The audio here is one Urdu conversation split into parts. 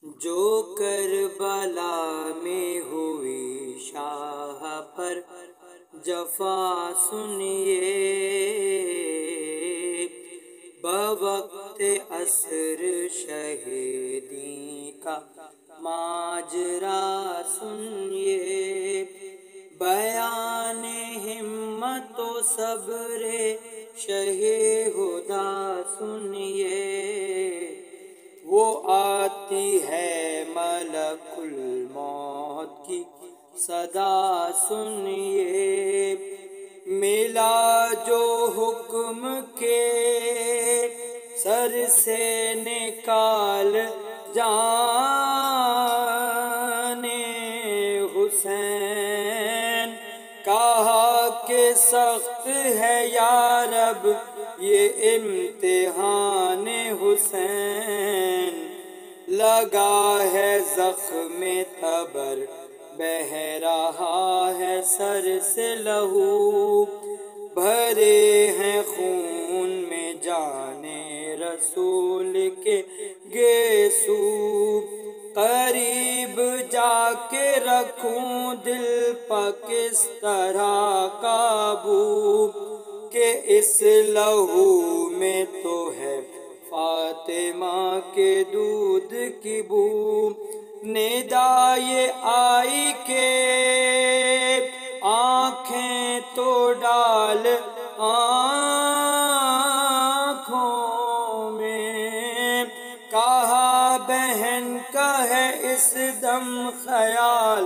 جو کربلا میں ہوئی شاہ پر جفا سنیے، بوقت عصر شہیدی کا ماجرا سنیے، بیان ہمت و صبر شہ ہدا سنیے، وہ آتی ہے ملک الموت کی صدا سنیے، ملا جو حکم کے سر سے نکال جان حسین، کہا کہ سخت ہے یا رب یہ امتحان حسین، لگا ہے زخم تبر بہہ رہا ہے سر سے لہو، بھرے ہیں خون میں جان رسول کے گیسو، قریب جا کے رکھوں دل پہ کس طرح قابو، کہ اس لہو میں تو ہے فاطمہ کے دودھ کی بو، ندا یہ آئی کہ آنکھیں تو ڈال آنکھوں میں، کہا بہن کا ہے اس دم خیال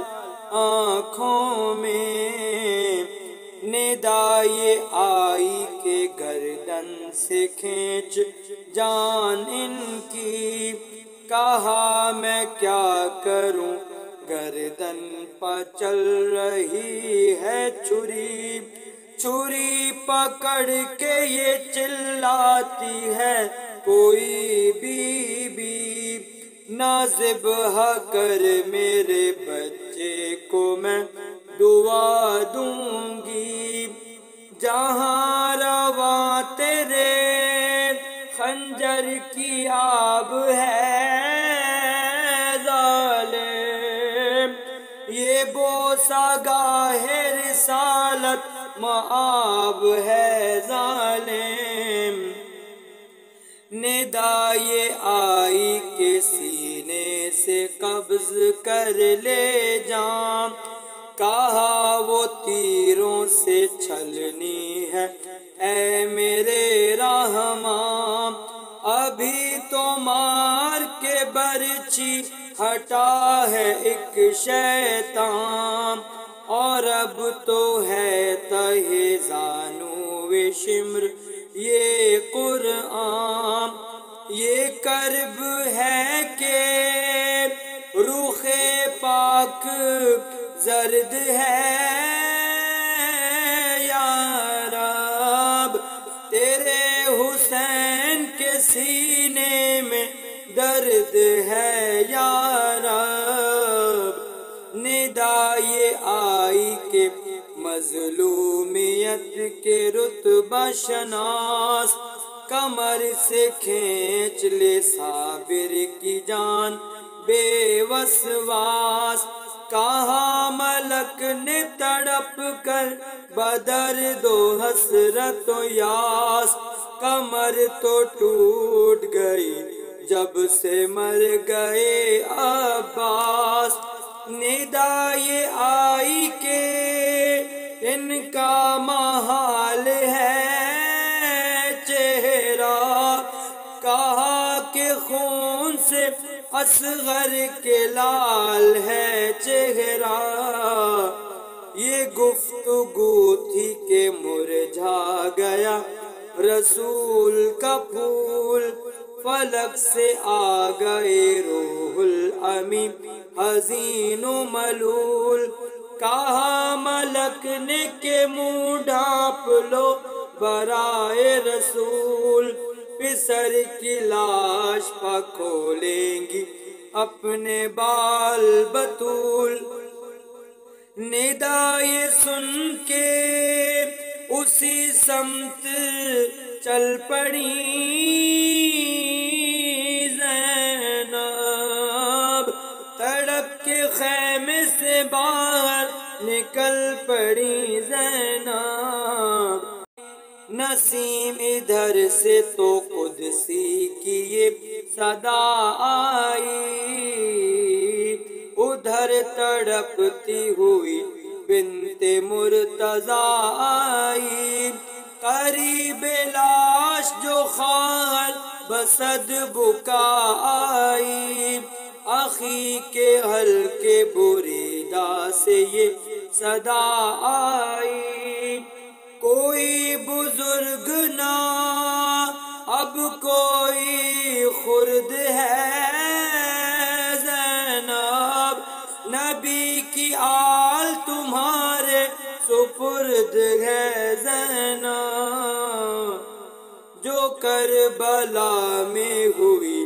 آنکھوں میں، ندا یہ آئی کہ گردن سے کھینچ جان ان کی، کہا میں کیا کروں گردن پہ چل رہی ہے چھری، چھری پکڑ کے یہ چلاتی ہے کوئی بی بی، نہ ذبح کر میرے بچے کو میں دعا دوں گی، جہاں رواں تیرے خنجر کی آب ہے ظالم، یہ بوسہ گاہ رسالت مآب ہے ظالم، ندا یہ آئی کہ سینے سے قبض کر لے جام، کہا وہ تیروں سے چھلنی ہے اے میرے رحماں، ابھی تو مار کے برچھی ہٹا ہے ایک شیطان، اور اب تو ہے تہے زانو شمر یہ قرآن، یہ کرب ہے کہ رخ پاک زرد ہے یا رب، تیرے حسین کے سینے میں درد ہے یا رب، ندا یہ آئی کہ مظلومیت کے رتبہ شناس، کمر سے کھینچ لے صابر کی جان بے وسواس، کہا ملک نے تڑپ کر بدرد و حسرت و یاس، کمر تو ٹوٹ گئی جب سے مر گئے عباس، ندا یہ آئی کہ ان کا محال ہے چہرہ، کہا کہ خون سے اصغر کے لال ہے چہرہ، یہ گفتگو تھی کہ مرجھا گیا رسول کا پھول، فلک سے آ گئے روح الامین حزین و ملول، کہا ملک نے کہ منہ ڈھانپ لو برائے رسول، پسر کی لاش پہ کھولیں گی اپنے بال بطول، ندا یہ سن کے اسی سمت چل پڑی زینب، خیمے سے باہر نکل پڑی زینب، نسیم ادھر سے تو قدسی کی یہ صدا آئی، ادھر تڑپتی ہوئی بنت مرتضی آئی، قریب لاش جو خال بسد بکا آئی، آخی کے ہلکے بریدہ سے یہ صدا آئی، کوئی بزرگ نہ اب کوئی خرد ہے، زینب نبی کی آل تمہارے سپرد ہے، زینب جو کربلا میں ہوئی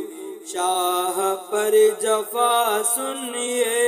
شاہ پر جفا سنیے،